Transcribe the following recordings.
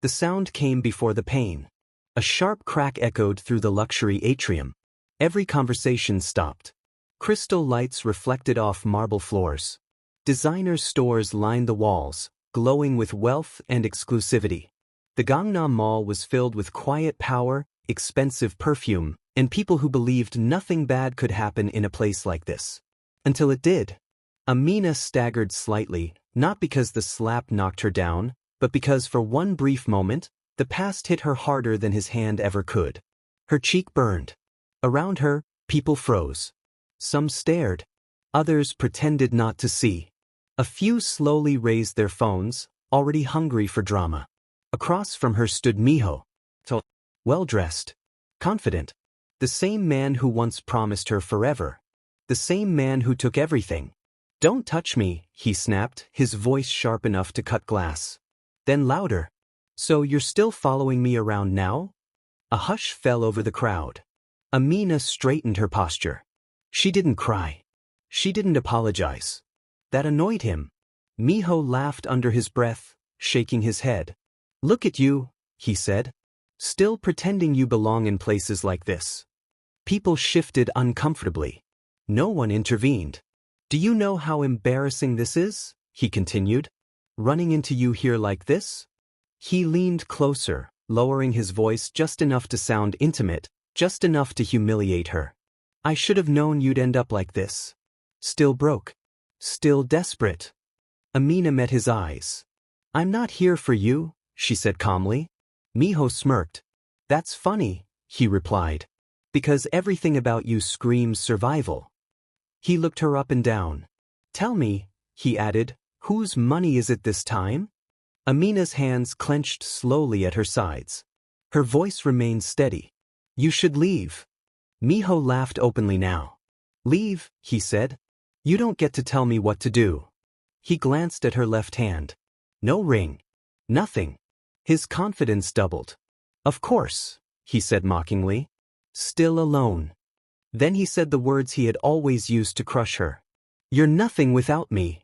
The sound came before the pain. A sharp crack echoed through the luxury atrium. Every conversation stopped. Crystal lights reflected off marble floors. Designer stores lined the walls, glowing with wealth and exclusivity. The Gangnam Mall was filled with quiet power, expensive perfume, and people who believed nothing bad could happen in a place like this. Until it did. Amina staggered slightly, not because the slap knocked her down, but because for one brief moment, the past hit her harder than his hand ever could. Her cheek burned. Around her, people froze. Some stared. Others pretended not to see. A few slowly raised their phones, already hungry for drama. Across from her stood Miho. Well-dressed. Confident. The same man who once promised her forever. The same man who took everything. "Don't touch me," he snapped, his voice sharp enough to cut glass. Then louder. "So you're still following me around now?" A hush fell over the crowd. Amina straightened her posture. She didn't cry. She didn't apologize. That annoyed him. Miho laughed under his breath, shaking his head. "Look at you," he said. "Still pretending you belong in places like this." People shifted uncomfortably. No one intervened. "Do you know how embarrassing this is?" he continued. "Running into you here like this?" He leaned closer, lowering his voice just enough to sound intimate, just enough to humiliate her. "I should have known you'd end up like this. Still broke. Still desperate." Amina met his eyes. "I'm not here for you," she said calmly. Miho smirked. "That's funny," he replied. "Because everything about you screams survival." He looked her up and down. "Tell me," he added, "whose money is it this time?" Amina's hands clenched slowly at her sides. Her voice remained steady. "You should leave." Miho laughed openly now. "Leave," he said. "You don't get to tell me what to do." He glanced at her left hand. No ring. Nothing. His confidence doubled. "Of course," he said mockingly. "Still alone." Then he said the words he had always used to crush her. "You're nothing without me."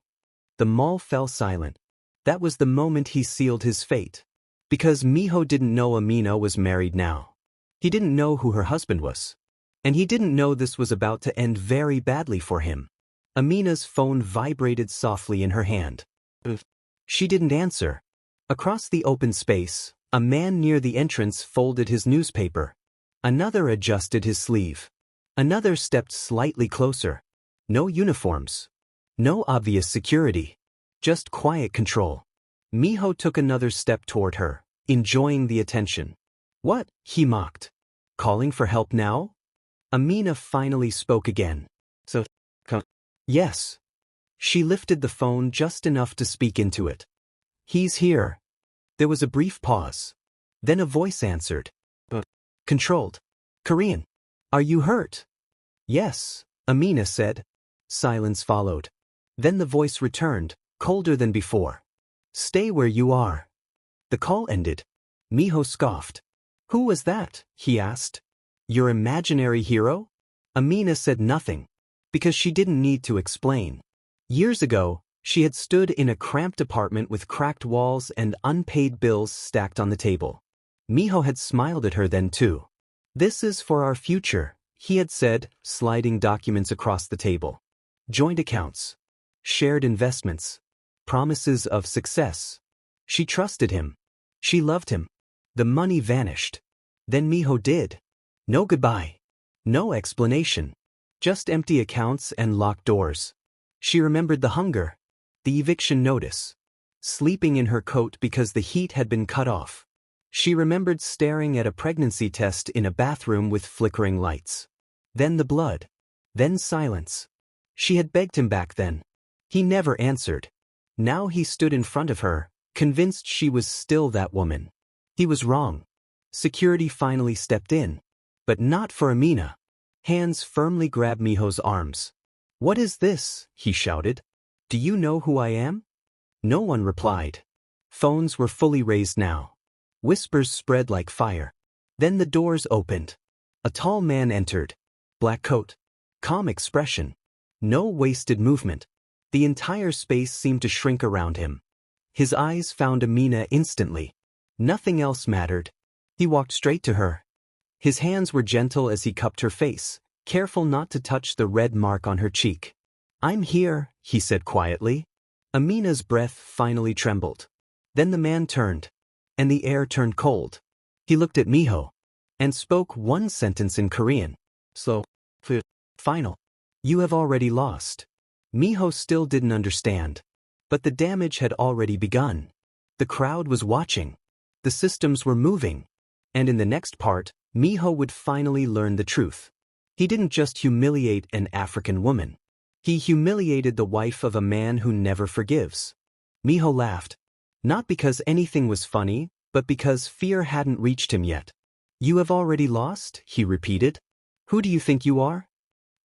The mall fell silent. That was the moment he sealed his fate. Because Miho didn't know Amina was married now. He didn't know who her husband was. And he didn't know this was about to end very badly for him. Amina's phone vibrated softly in her hand. She didn't answer. Across the open space, a man near the entrance folded his newspaper. Another adjusted his sleeve. Another stepped slightly closer. No uniforms. No obvious security. Just quiet control. Miho took another step toward her, enjoying the attention. "What?" he mocked. "Calling for help now?" Amina finally spoke again. Yes." She lifted the phone just enough to speak into it. "He's here." There was a brief pause. Then a voice answered. Controlled. "Korean. Are you hurt?" "Yes," Amina said. Silence followed. Then the voice returned, colder than before. "Stay where you are." The call ended. Miho scoffed. "Who was that?" he asked. "Your imaginary hero?" Amina said nothing. Because she didn't need to explain. Years ago, she had stood in a cramped apartment with cracked walls and unpaid bills stacked on the table. Miho had smiled at her then too. "This is for our future," he had said, sliding documents across the table. Joint accounts. Shared investments. Promises of success. She trusted him. She loved him. The money vanished. Then Miho did. No goodbye. No explanation. Just empty accounts and locked doors. She remembered the hunger. The eviction notice. Sleeping in her coat because the heat had been cut off. She remembered staring at a pregnancy test in a bathroom with flickering lights. Then the blood. Then silence. She had begged him back then. He never answered. Now he stood in front of her, convinced she was still that woman. He was wrong. Security finally stepped in. But not for Amina. Hands firmly grabbed Miho's arms. "What is this?" he shouted. "Do you know who I am?" No one replied. Phones were fully raised now. Whispers spread like fire. Then the doors opened. A tall man entered. Black coat. Calm expression. No wasted movement. The entire space seemed to shrink around him. His eyes found Amina instantly. Nothing else mattered. He walked straight to her. His hands were gentle as he cupped her face, careful not to touch the red mark on her cheek. "I'm here," he said quietly. Amina's breath finally trembled. Then the man turned, and the air turned cold. He looked at Miho and spoke one sentence in Korean. Slow, clear, final. "You have already lost." Miho still didn't understand. But the damage had already begun. The crowd was watching. The systems were moving. And in the next part, Miho would finally learn the truth. He didn't just humiliate an African woman. He humiliated the wife of a man who never forgives. Miho laughed. Not because anything was funny, but because fear hadn't reached him yet. "You have already lost?" he repeated. "Who do you think you are?"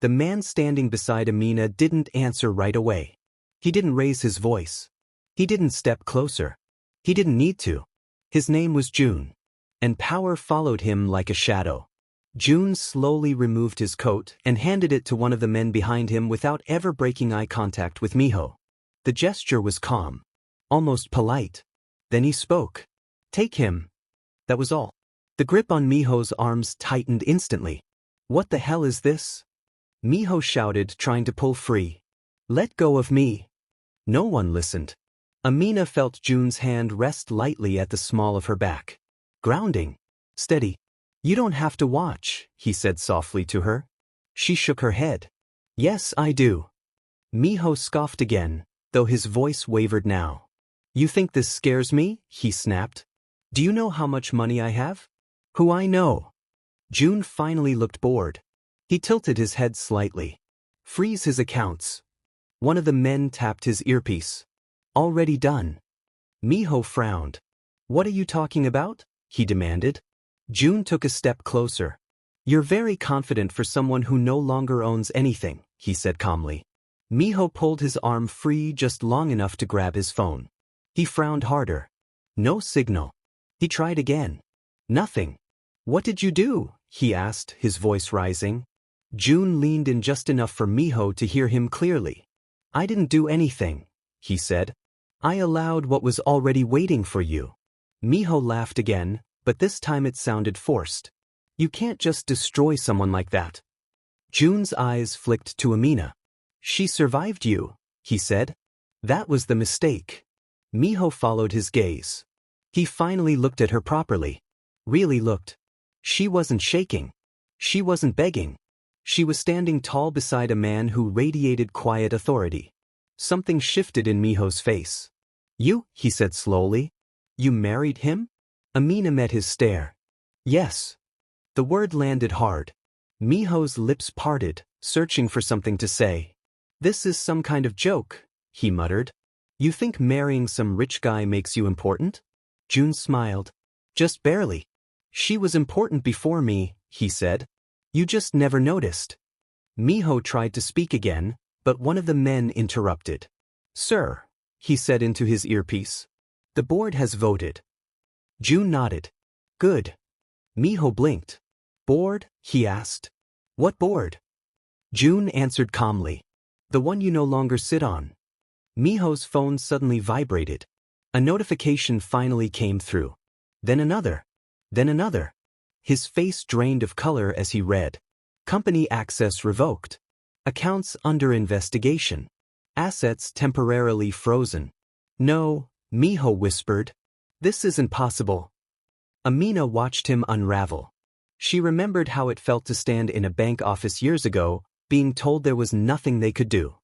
The man standing beside Amina didn't answer right away. He didn't raise his voice. He didn't step closer. He didn't need to. His name was June. And power followed him like a shadow. June slowly removed his coat and handed it to one of the men behind him without ever breaking eye contact with Miho. The gesture was calm, almost polite. Then he spoke. "Take him." That was all. The grip on Miho's arms tightened instantly. "What the hell is this?" Miho shouted, trying to pull free. "Let go of me." No one listened. Amina felt June's hand rest lightly at the small of her back. Grounding. "Steady. You don't have to watch," he said softly to her. She shook her head. "Yes, I do." Miho scoffed again, though his voice wavered now. "You think this scares me?" he snapped. "Do you know how much money I have? Who I know?" June finally looked bored. He tilted his head slightly. "Freeze his accounts." One of the men tapped his earpiece. "Already done." Miho frowned. "What are you talking about?" he demanded. June took a step closer. "You're very confident for someone who no longer owns anything," he said calmly. Miho pulled his arm free just long enough to grab his phone. He frowned harder. No signal. He tried again. Nothing. "What did you do?" he asked, his voice rising. June leaned in just enough for Miho to hear him clearly. "I didn't do anything," he said. "I allowed what was already waiting for you." Miho laughed again, but this time it sounded forced. "You can't just destroy someone like that." June's eyes flicked to Amina. "She survived you," he said. "That was the mistake." Miho followed his gaze. He finally looked at her properly. Really looked. She wasn't shaking. She wasn't begging. She was standing tall beside a man who radiated quiet authority. Something shifted in Miho's face. "You," he said slowly. "You married him?" Amina met his stare. "Yes." The word landed hard. Miho's lips parted, searching for something to say. "This is some kind of joke," he muttered. "You think marrying some rich guy makes you important?" June smiled. "Just barely. She was important before me," he said. "You just never noticed." Miho tried to speak again, but one of the men interrupted. "Sir," he said into his earpiece. "The board has voted." June nodded. "Good." Miho blinked. "Board?" he asked. "What board?" June answered calmly. "The one you no longer sit on." Miho's phone suddenly vibrated. A notification finally came through. Then another. Then another. His face drained of color as he read. "Company access revoked. Accounts under investigation. Assets temporarily frozen." "No," Miho whispered. "This isn't possible." Amina watched him unravel. She remembered how it felt to stand in a bank office years ago, being told there was nothing they could do.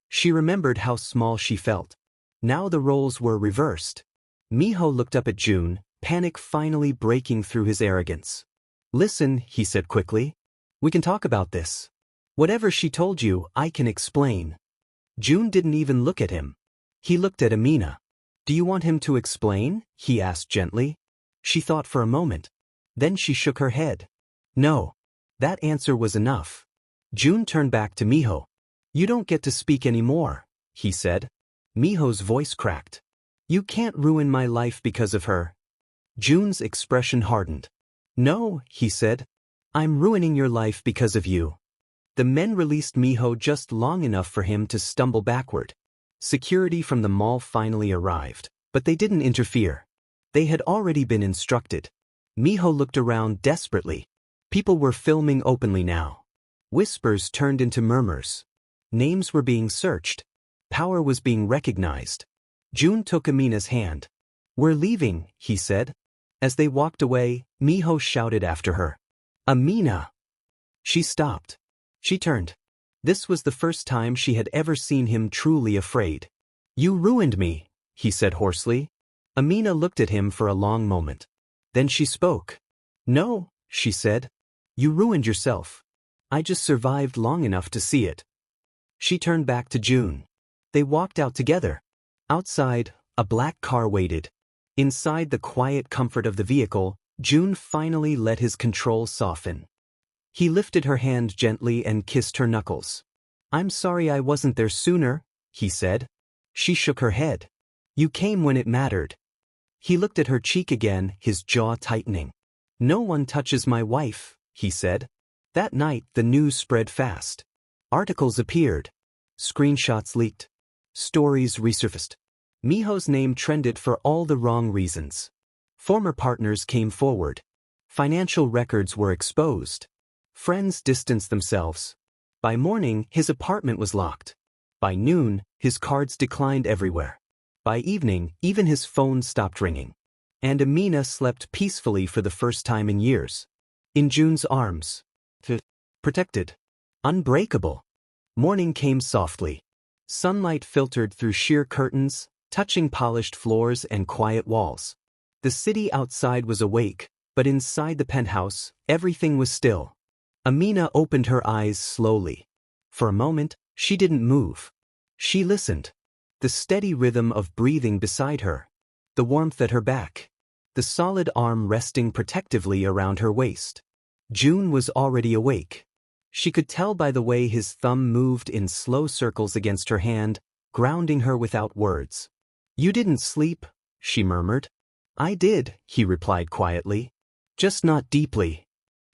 She remembered how small she felt. Now the roles were reversed. Miho looked up at June, panic finally breaking through his arrogance. "Listen," he said quickly. "We can talk about this. Whatever she told you, I can explain." June didn't even look at him. He looked at Amina. "Do you want him to explain?" he asked gently. She thought for a moment. Then she shook her head. "No." That answer was enough. June turned back to Miho. "You don't get to speak anymore," he said. Miho's voice cracked. "You can't ruin my life because of her." June's expression hardened. "No," he said. "I'm ruining your life because of you." The men released Miho just long enough for him to stumble backward. Security from the mall finally arrived, but they didn't interfere. They had already been instructed. Miho looked around desperately. People were filming openly now. Whispers turned into murmurs. Names were being searched. Power was being recognized. June took Amina's hand. "We're leaving," he said. As they walked away, Miho shouted after her, "Amina!" She stopped. She turned. This was the first time she had ever seen him truly afraid. "You ruined me," he said hoarsely. Amina looked at him for a long moment. Then she spoke. "No," she said. "You ruined yourself. I just survived long enough to see it." She turned back to June. They walked out together. Outside, a black car waited. Inside the quiet comfort of the vehicle, June finally let his control soften. He lifted her hand gently and kissed her knuckles. "I'm sorry I wasn't there sooner," he said. She shook her head. "You came when it mattered." He looked at her cheek again, his jaw tightening. "No one touches my wife," he said. That night, the news spread fast. Articles appeared. Screenshots leaked. Stories resurfaced. Miho's name trended for all the wrong reasons. Former partners came forward. Financial records were exposed. Friends distanced themselves. By morning, his apartment was locked. By noon, his cards declined everywhere. By evening, even his phone stopped ringing. And Amina slept peacefully for the first time in years. In June's arms. Protected. Unbreakable. Morning came softly. Sunlight filtered through sheer curtains, touching polished floors and quiet walls. The city outside was awake, but inside the penthouse, everything was still. Amina opened her eyes slowly. For a moment, she didn't move. She listened. The steady rhythm of breathing beside her. The warmth at her back. The solid arm resting protectively around her waist. June was already awake. She could tell by the way his thumb moved in slow circles against her hand, grounding her without words. "You didn't sleep," she murmured. "I did," he replied quietly. "Just not deeply."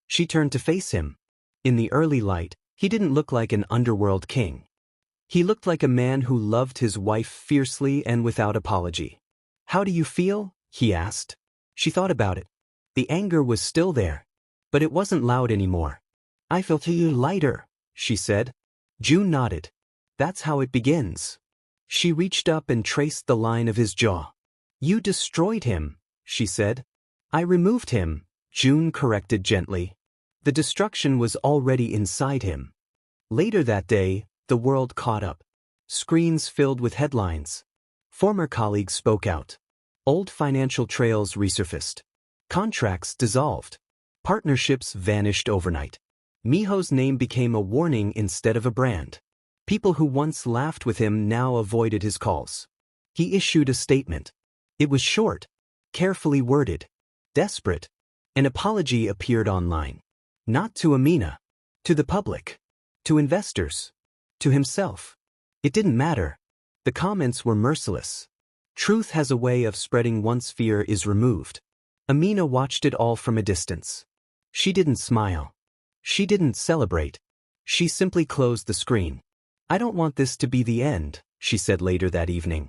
She turned to face him. In the early light, he didn't look like an underworld king. He looked like a man who loved his wife fiercely and without apology. "How do you feel?" he asked. She thought about it. The anger was still there, but it wasn't loud anymore. "I feel lighter," she said. June nodded. "That's how it begins." She reached up and traced the line of his jaw. "You destroyed him," she said. "I removed him," June corrected gently. The destruction was already inside him. Later that day, the world caught up. Screens filled with headlines. Former colleagues spoke out. Old financial trails resurfaced. Contracts dissolved. Partnerships vanished overnight. Miho's name became a warning instead of a brand. People who once laughed with him now avoided his calls. He issued a statement. It was short, carefully worded, desperate. An apology appeared online. Not to Amina. To the public. To investors. To himself. It didn't matter. The comments were merciless. Truth has a way of spreading once fear is removed. Amina watched it all from a distance. She didn't smile. She didn't celebrate. She simply closed the screen. "I don't want this to be the end," she said later that evening.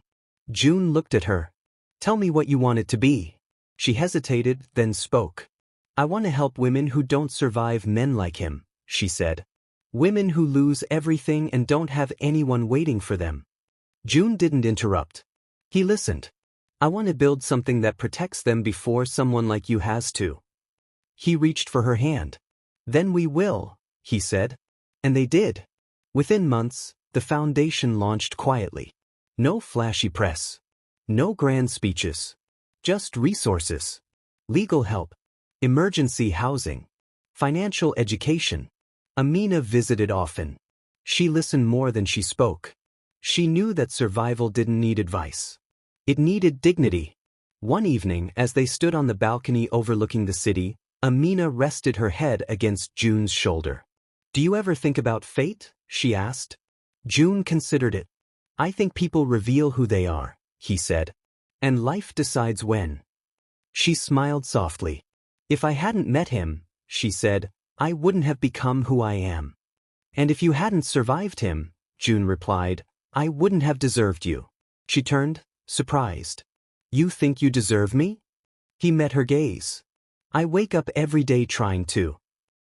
June looked at her. "Tell me what you want it to be." She hesitated, then spoke. "I want to help women who don't survive men like him," she said. "Women who lose everything and don't have anyone waiting for them." June didn't interrupt. He listened. "I want to build something that protects them before someone like you has to." He reached for her hand. "Then we will," he said. And they did. Within months, the foundation launched quietly. No flashy press. No grand speeches. Just resources. Legal help. Emergency housing. Financial education. Amina visited often. She listened more than she spoke. She knew that survival didn't need advice. It needed dignity. One evening, as they stood on the balcony overlooking the city, Amina rested her head against June's shoulder. "Do you ever think about fate?" she asked. June considered it. "I think people reveal who they are," he said. "And life decides when." She smiled softly. "If I hadn't met him," she said, "I wouldn't have become who I am." "And if you hadn't survived him," June replied, "I wouldn't have deserved you." She turned, surprised. "You think you deserve me?" He met her gaze. I wake up every day trying to.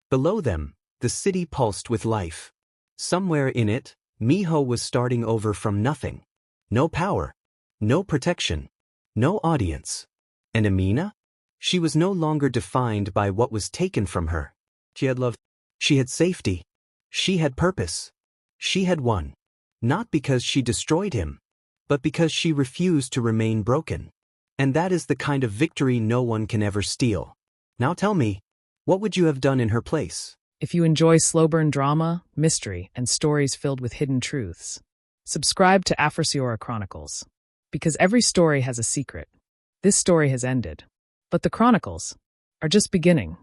Below them, the city pulsed with life. Somewhere in it, Miho was starting over from nothing. No power. No protection. No audience. And Amina? She was no longer defined by what was taken from her. She had love. She had safety. She had purpose. She had won. Not because she destroyed him, but because she refused to remain broken. And that is the kind of victory no one can ever steal. Now tell me, what would you have done in her place? If you enjoy slow burn drama, mystery, and stories filled with hidden truths, subscribe to Afro Chronicles. Because every story has a secret. This story has ended, but the Chronicles are just beginning.